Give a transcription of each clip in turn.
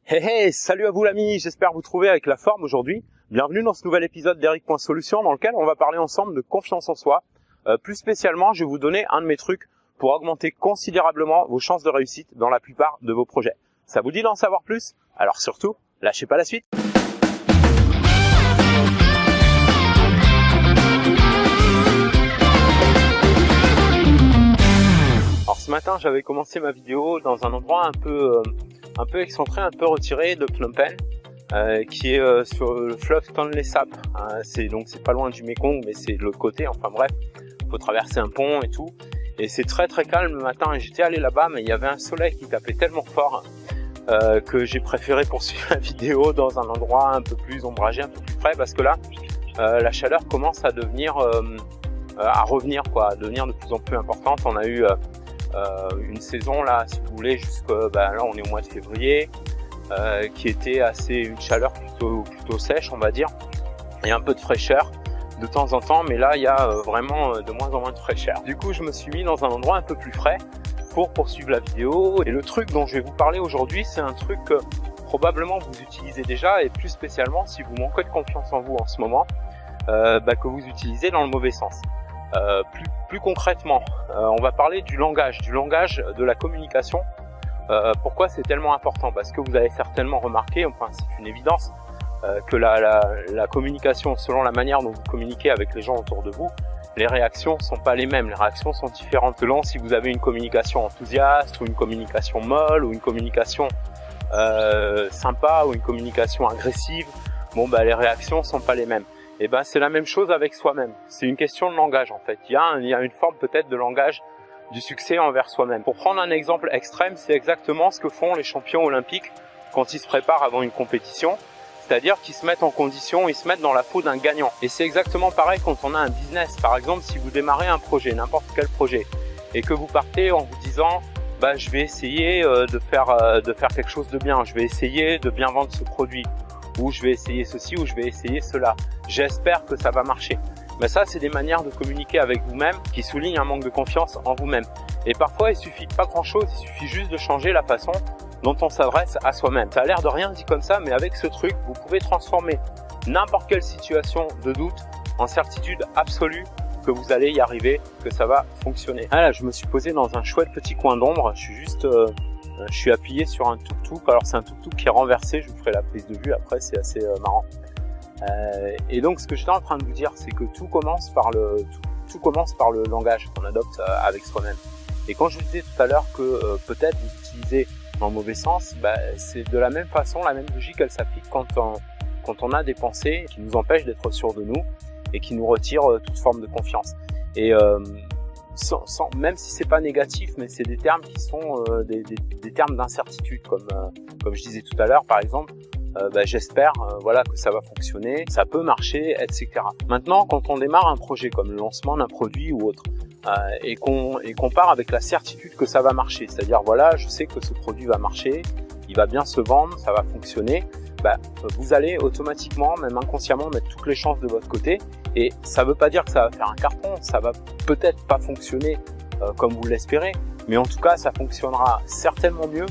Hey hey, salut à vous l'ami, j'espère vous trouver avec la forme aujourd'hui. Bienvenue dans ce nouvel épisode d'Eric.Solution dans lequel on va parler ensemble de confiance en soi. Plus spécialement, je vais vous donner un de mes trucs pour augmenter considérablement vos chances de réussite dans la plupart de vos projets. Ça vous dit d'en savoir plus? Alors surtout, lâchez pas la suite. Alors ce matin, j'avais commencé ma vidéo dans un endroit un peu excentré, un peu retiré de Phnom Penh, qui est sur le fleuve Tonle Sap. C'est pas loin du Mekong, mais c'est de l'autre côté. Enfin bref, faut traverser un pont et tout. Et c'est très très calme le matin. Et j'étais allé là-bas, mais il y avait un soleil qui tapait tellement fort que j'ai préféré poursuivre la vidéo dans un endroit un peu plus ombragé, un peu plus frais, parce que là, la chaleur commence à devenir, à devenir de plus en plus importante. On a eu une saison là, si vous voulez, là on est au mois de février, qui était une chaleur plutôt sèche, on va dire, et un peu de fraîcheur de temps en temps, mais là il y a vraiment de moins en moins de fraîcheur. Du coup je me suis mis dans un endroit un peu plus frais pour poursuivre la vidéo, et le truc dont je vais vous parler aujourd'hui, c'est un truc que probablement vous utilisez déjà, et plus spécialement si vous manquez de confiance en vous en ce moment, que vous utilisez dans le mauvais sens. Plus concrètement, on va parler du langage de la communication. Pourquoi c'est tellement important? Parce que vous avez certainement remarqué, enfin c'est une évidence, que la communication, selon la manière dont vous communiquez avec les gens autour de vous, les réactions sont pas les mêmes, les réactions sont différentes selon si vous avez une communication enthousiaste, ou une communication molle, ou une communication sympa, ou une communication agressive. Les réactions sont pas les mêmes. Et c'est la même chose avec soi-même. C'est une question de langage en fait. Il y a une forme peut-être de langage du succès envers soi-même. Pour prendre un exemple extrême, c'est exactement ce que font les champions olympiques quand ils se préparent avant une compétition. C'est-à-dire qu'ils se mettent en condition, ils se mettent dans la peau d'un gagnant. Et c'est exactement pareil quand on a un business. Par exemple, si vous démarrez un projet, n'importe quel projet, et que vous partez en vous disant je vais essayer de faire quelque chose de bien, je vais essayer de bien vendre ce produit, ou je vais essayer ceci, ou je vais essayer cela. J'espère que ça va marcher. Mais ça, c'est des manières de communiquer avec vous-même qui soulignent un manque de confiance en vous-même. Et parfois, il suffit pas grand-chose, il suffit juste de changer la façon dont on s'adresse à soi-même. Ça a l'air de rien dit comme ça, mais avec ce truc, vous pouvez transformer n'importe quelle situation de doute en certitude absolue que vous allez y arriver, que ça va fonctionner. Là, je me suis posé dans un chouette petit coin d'ombre. Je suis appuyé sur un tuk-tuk. Alors c'est un tuk-tuk qui est renversé, je vous ferai la prise de vue après, c'est assez marrant. Et donc ce que j'étais en train de vous dire, c'est que tout commence par le langage qu'on adopte avec soi-même. Et quand je vous disais tout à l'heure que peut-être vous utilisez dans le mauvais sens, c'est de la même façon, la même logique, elle s'applique quand on a des pensées qui nous empêchent d'être sûrs de nous et qui nous retirent toute forme de confiance. Et même si c'est pas négatif, mais c'est des termes qui sont des termes d'incertitude, comme je disais tout à l'heure, par exemple, j'espère que ça va fonctionner, ça peut marcher, etc. Maintenant, quand on démarre un projet comme le lancement d'un produit ou autre, et qu'on part avec la certitude que ça va marcher, c'est-à-dire je sais que ce produit va marcher, il va bien se vendre, ça va fonctionner, vous allez automatiquement, même inconsciemment, mettre toutes les chances de votre côté. Et ça veut pas dire que ça va faire un carton, ça va peut-être pas fonctionner comme vous l'espérez, mais en tout cas ça fonctionnera certainement mieux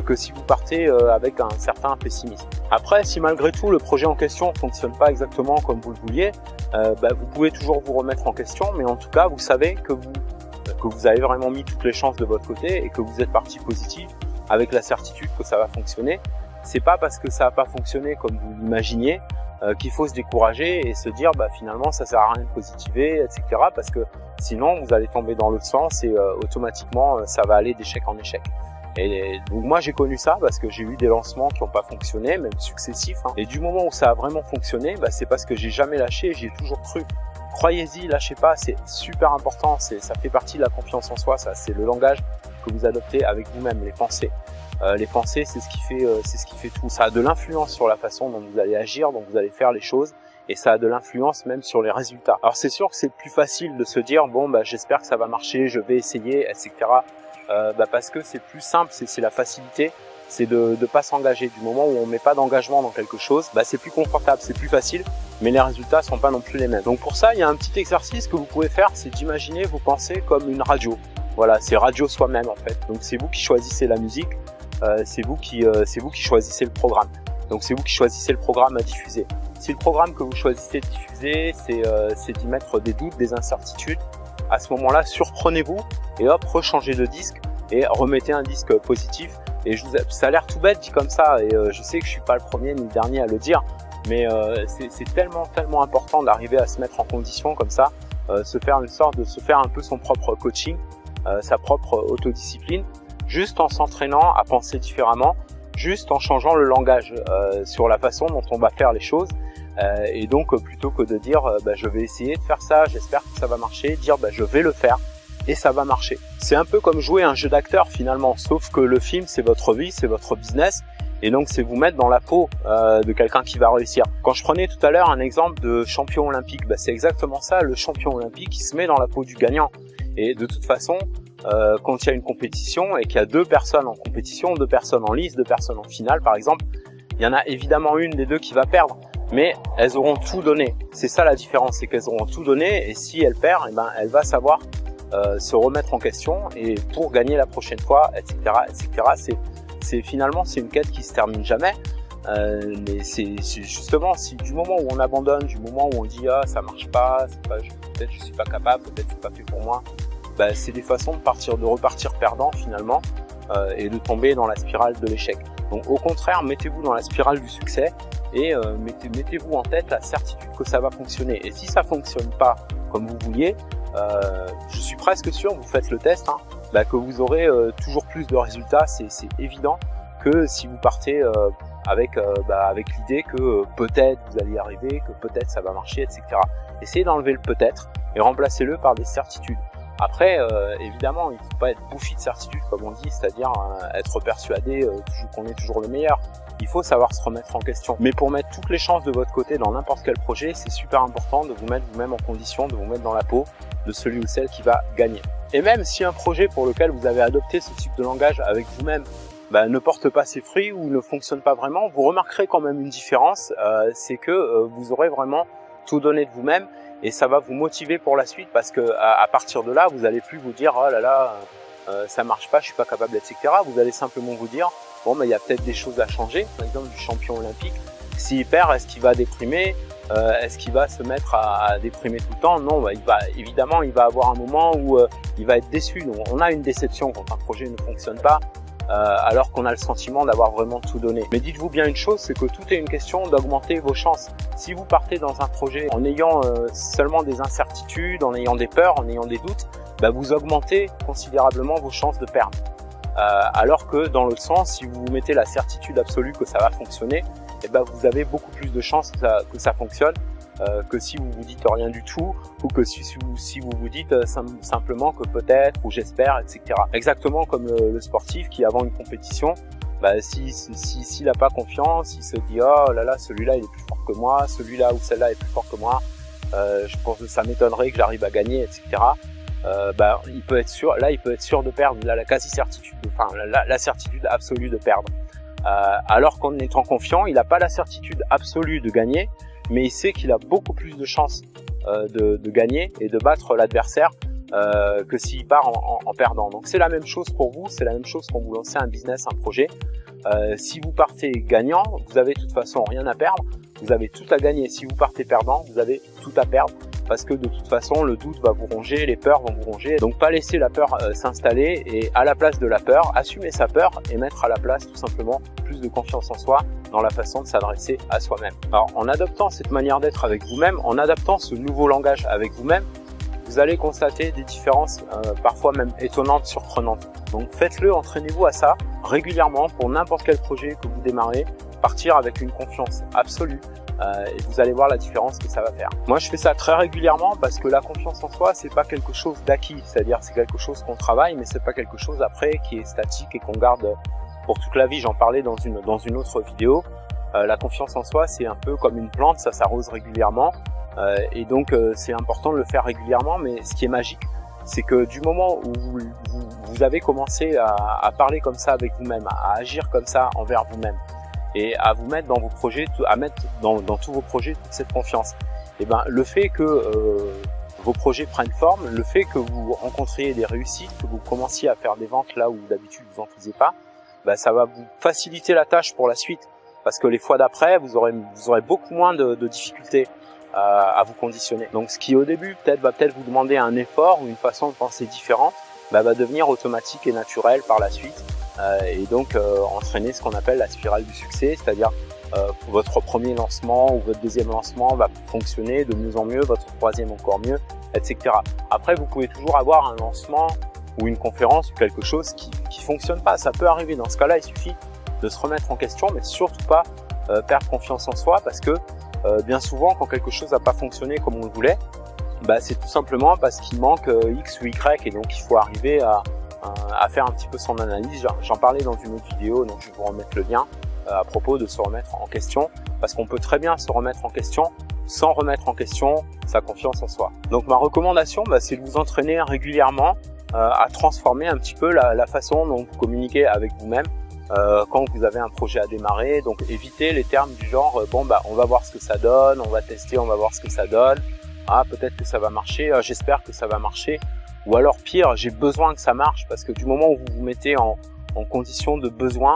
que si vous partez avec un certain pessimisme. Après, si malgré tout le projet en question ne fonctionne pas exactement comme vous le vouliez, vous pouvez toujours vous remettre en question, mais en tout cas vous savez que vous avez vraiment mis toutes les chances de votre côté et que vous êtes parti positif avec la certitude que ça va fonctionner. C'est pas parce que ça n'a pas fonctionné comme vous l'imaginiez qu'il faut se décourager et se dire finalement ça sert à rien de positiver, etc. Parce que sinon vous allez tomber dans l'autre sens et automatiquement ça va aller d'échec en échec. Et donc moi j'ai connu ça parce que j'ai eu des lancements qui n'ont pas fonctionné, même successifs. Et du moment où ça a vraiment fonctionné, c'est parce que j'ai jamais lâché, j'y ai toujours cru. Croyez-y, lâchez pas, c'est super important, ça fait partie de la confiance en soi, ça c'est le langage que vous adoptez avec vous-même, les pensées. Les pensées, c'est ce qui fait tout. Ça a de l'influence sur la façon dont vous allez agir, dont vous allez faire les choses, et ça a de l'influence même sur les résultats. Alors c'est sûr que c'est plus facile de se dire j'espère que ça va marcher, je vais essayer, etc. Parce que c'est plus simple, c'est la facilité, c'est de pas s'engager. Du moment où on met pas d'engagement dans quelque chose, c'est plus confortable, c'est plus facile, mais les résultats sont pas non plus les mêmes. Donc pour ça, il y a un petit exercice que vous pouvez faire, c'est d'imaginer vos pensées comme une radio. Voilà, c'est radio soi-même en fait. Donc c'est vous qui choisissez la musique. c'est vous qui choisissez le programme. Donc c'est vous qui choisissez le programme à diffuser. Si le programme que vous choisissez de diffuser, c'est d'y mettre des doutes, des incertitudes, à ce moment-là, surprenez-vous et hop, rechangez de disque et remettez un disque positif. Et ça a l'air tout bête dit comme ça, et je sais que je suis pas le premier ni le dernier à le dire, mais c'est tellement important d'arriver à se mettre en condition comme ça, se faire un peu son propre coaching, sa propre autodiscipline, juste en s'entraînant à penser différemment, juste en changeant le langage sur la façon dont on va faire les choses. Et donc plutôt que de dire je vais essayer de faire ça, j'espère que ça va marcher, dire je vais le faire et ça va marcher. C'est un peu comme jouer un jeu d'acteur finalement, sauf que le film c'est votre vie, c'est votre business, et donc c'est vous mettre dans la peau de quelqu'un qui va réussir. Quand je prenais tout à l'heure un exemple de champion olympique, c'est exactement ça, le champion olympique il se met dans la peau du gagnant. Et de toute façon, quand il y a une compétition et qu'il y a 2 personnes en compétition, 2 personnes en lice, 2 personnes en finale par exemple, il y en a évidemment une des 2 qui va perdre, mais elles auront tout donné. C'est ça la différence, c'est qu'elles auront tout donné, et si elle perd, elle va savoir se remettre en question et pour gagner la prochaine fois, etc., etc. Finalement c'est une quête qui se termine jamais. Mais c'est justement du moment où on abandonne, du moment où on dit ça marche pas, peut-être je suis pas capable, peut-être c'est pas fait pour moi, c'est des façons de repartir perdant finalement, et de tomber dans la spirale de l'échec. Donc au contraire, mettez-vous dans la spirale du succès et mettez-vous en tête la certitude que ça va fonctionner. Et si ça fonctionne pas comme vous vouliez, je suis presque sûr, vous faites le test, que vous aurez toujours plus de résultats, c'est évident, que si vous partez avec l'idée que peut-être vous allez y arriver, que peut-être ça va marcher, etc. Essayez d'enlever le peut-être et remplacez-le par des certitudes. Après, évidemment, il ne faut pas être bouffi de certitude, comme on dit, c'est-à-dire être persuadé qu'on est toujours le meilleur. Il faut savoir se remettre en question. Mais pour mettre toutes les chances de votre côté dans n'importe quel projet, c'est super important de vous mettre vous-même en condition, de vous mettre dans la peau de celui ou celle qui va gagner. Et même si un projet pour lequel vous avez adopté ce type de langage avec vous-même ne porte pas ses fruits ou ne fonctionne pas vraiment, vous remarquerez quand même une différence, c'est que vous aurez vraiment tout donné de vous-même et ça va vous motiver pour la suite, parce que à partir de là, vous n'allez plus vous dire oh là là, ça marche pas, je suis pas capable, etc. Vous allez simplement vous dire bon, il y a peut-être des choses à changer. Par exemple, du champion olympique, s'il perd, est-ce qu'il va déprimer? Est-ce qu'il va se mettre à déprimer tout le temps? Non, il va avoir un moment où il va être déçu. Donc, on a une déception quand un projet ne fonctionne pas, alors qu'on a le sentiment d'avoir vraiment tout donné. Mais dites-vous bien une chose, c'est que tout est une question d'augmenter vos chances. Si vous partez dans un projet en ayant seulement des incertitudes, en ayant des peurs, en ayant des doutes, vous augmentez considérablement vos chances de perdre. Alors que dans l'autre sens, si vous mettez la certitude absolue que ça va fonctionner, vous avez beaucoup plus de chances que ça fonctionne, que si vous vous dites rien du tout, ou que si vous vous dites simplement que peut-être, ou j'espère, etc. Exactement comme le sportif qui, avant une compétition, s'il n'a pas confiance, il se dit oh là là, celui-là il est plus fort que moi, celui-là ou celle-là est plus fort que moi, je pense que ça m'étonnerait que j'arrive à gagner, etc. Il peut être sûr de perdre, il a la quasi-certitude, la certitude absolue de perdre. Alors qu'en étant confiant, il n'a pas la certitude absolue de gagner, mais il sait qu'il a beaucoup plus de chances de gagner et de battre l'adversaire que s'il part en perdant. Donc c'est la même chose pour vous, c'est la même chose quand vous lancez un business, un projet. Si vous partez gagnant, vous avez de toute façon rien à perdre, vous avez tout à gagner. Si vous partez perdant, vous avez tout à perdre, parce que de toute façon le doute va vous ronger, les peurs vont vous ronger. Donc pas laisser la peur s'installer, et à la place de la peur, assumer sa peur et mettre à la place tout simplement plus de confiance en soi dans la façon de s'adresser à soi-même. Alors en adoptant cette manière d'être avec vous-même, en adaptant ce nouveau langage avec vous-même, vous allez constater des différences parfois même étonnantes, surprenantes. Donc faites-le, entraînez-vous à ça régulièrement pour n'importe quel projet que vous démarrez, partir avec une confiance absolue, et vous allez voir la différence que ça va faire. Moi je fais ça très régulièrement parce que la confiance en soi c'est pas quelque chose d'acquis, c'est-à-dire c'est quelque chose qu'on travaille, mais c'est pas quelque chose après qui est statique et qu'on garde pour toute la vie. J'en parlais dans une autre vidéo. La confiance en soi c'est un peu comme une plante, ça s'arrose régulièrement. Et donc c'est important de le faire régulièrement, mais ce qui est magique, c'est que du moment où vous avez commencé à parler comme ça avec vous-même, à agir comme ça envers vous-même, et à vous mettre dans vos projets, à mettre dans tous vos projets toute cette confiance, et le fait que vos projets prennent forme, le fait que vous rencontriez des réussites, que vous commenciez à faire des ventes là où d'habitude vous n'en faisiez pas, bah, ça va vous faciliter la tâche pour la suite. Parce que les fois d'après, vous aurez beaucoup moins de difficultés à vous conditionner. Donc ce qui au début va peut-être vous demander un effort ou une façon de penser différente, bah, va devenir automatique et naturel par la suite. Et donc entraîner ce qu'on appelle la spirale du succès, c'est-à-dire votre premier lancement ou votre deuxième lancement va fonctionner de mieux en mieux, votre troisième encore mieux, etc. Après, vous pouvez toujours avoir un lancement ou une conférence ou quelque chose qui fonctionne pas. Ça peut arriver. Dans ce cas-là, il suffit de se remettre en question, mais surtout pas perdre confiance en soi, parce que bien souvent, quand quelque chose n'a pas fonctionné comme on le voulait, bah, c'est tout simplement parce qu'il manque X ou Y, et donc il faut arriver à faire un petit peu son analyse. J'en parlais dans une autre vidéo, donc je vais vous remettre le lien à propos de se remettre en question, parce qu'on peut très bien se remettre en question sans remettre en question sa confiance en soi. Donc ma recommandation, bah, c'est de vous entraîner régulièrement à transformer un petit peu la façon dont vous communiquez avec vous-même quand vous avez un projet à démarrer. Donc évitez les termes du genre bon bah on va voir ce que ça donne, on va tester, on va voir ce que ça donne, ah peut-être que ça va marcher, j'espère que ça va marcher, ou alors pire, j'ai besoin que ça marche, parce que du moment où vous vous mettez en condition de besoin,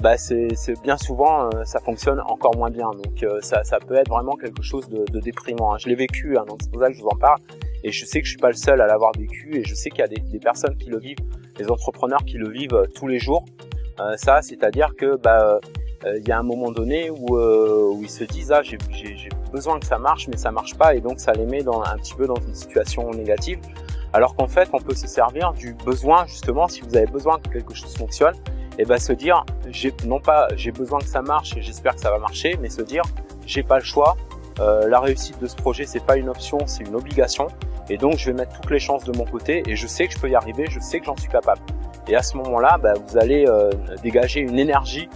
bah c'est bien souvent ça fonctionne encore moins bien. Donc ça peut être vraiment quelque chose de déprimant, hein. Je l'ai vécu, hein, donc c'est pour ça que je vous en parle, et je sais que je suis pas le seul à l'avoir vécu, et je sais qu'il y a des personnes qui le vivent, des entrepreneurs qui le vivent tous les jours. Ça, c'est-à-dire que bah il y a un moment donné où ils se disent j'ai besoin que ça marche, mais ça marche pas, et donc ça les met un petit peu dans une situation négative. Alors qu'en fait, on peut se servir du besoin, justement, si vous avez besoin que quelque chose fonctionne, et ben se dire non pas j'ai besoin que ça marche et j'espère que ça va marcher, mais se dire j'ai pas le choix, la réussite de ce projet c'est pas une option, c'est une obligation, et donc je vais mettre toutes les chances de mon côté, et je sais que je peux y arriver, je sais que j'en suis capable. Et à ce moment-là, bah, vous allez dégager une énergie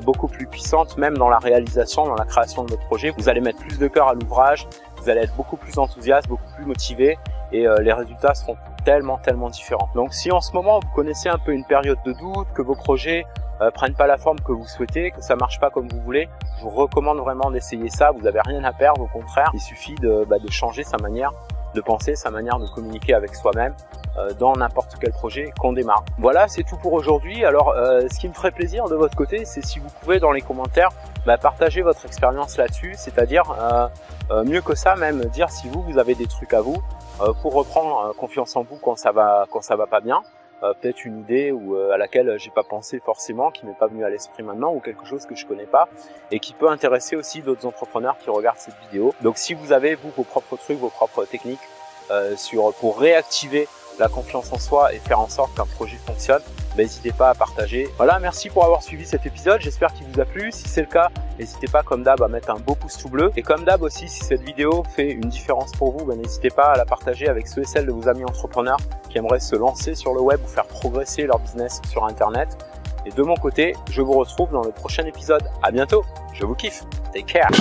beaucoup plus puissante, même dans la réalisation, dans la création de votre projet. Vous allez mettre plus de cœur à l'ouvrage, vous allez être beaucoup plus enthousiaste, beaucoup plus motivé, et les résultats seront tellement différents. Donc si en ce moment vous connaissez un peu une période de doute, que vos projets prennent pas la forme que vous souhaitez, que ça marche pas comme vous voulez, je vous recommande vraiment d'essayer ça. Vous avez rien à perdre, au contraire, il suffit de changer sa manière de penser, sa manière de communiquer avec soi-même dans n'importe quel projet qu'on démarre. Voilà, c'est tout pour aujourd'hui. Alors ce qui me ferait plaisir de votre côté, c'est si vous pouvez dans les commentaires partager votre expérience là-dessus, c'est-à-dire mieux que ça, même dire si vous avez des trucs à vous pour reprendre confiance en vous quand ça va pas bien. Peut-être une idée à laquelle j'ai pas pensé forcément, qui m'est pas venue à l'esprit maintenant, ou quelque chose que je connais pas et qui peut intéresser aussi d'autres entrepreneurs qui regardent cette vidéo. Donc si vous avez vos propres trucs, vos propres techniques pour réactiver la confiance en soi et faire en sorte qu'un projet fonctionne, n'hésitez pas à partager. Voilà, merci pour avoir suivi cet épisode, j'espère qu'il vous a plu. Si c'est le cas, n'hésitez pas comme d'hab à mettre un beau pouce tout bleu, et comme d'hab aussi, si cette vidéo fait une différence pour vous, n'hésitez pas à la partager avec ceux et celles de vos amis entrepreneurs qui aimeraient se lancer sur le web ou faire progresser leur business sur internet. Et de mon côté, je vous retrouve dans le prochain épisode. À bientôt, je vous kiffe, take care.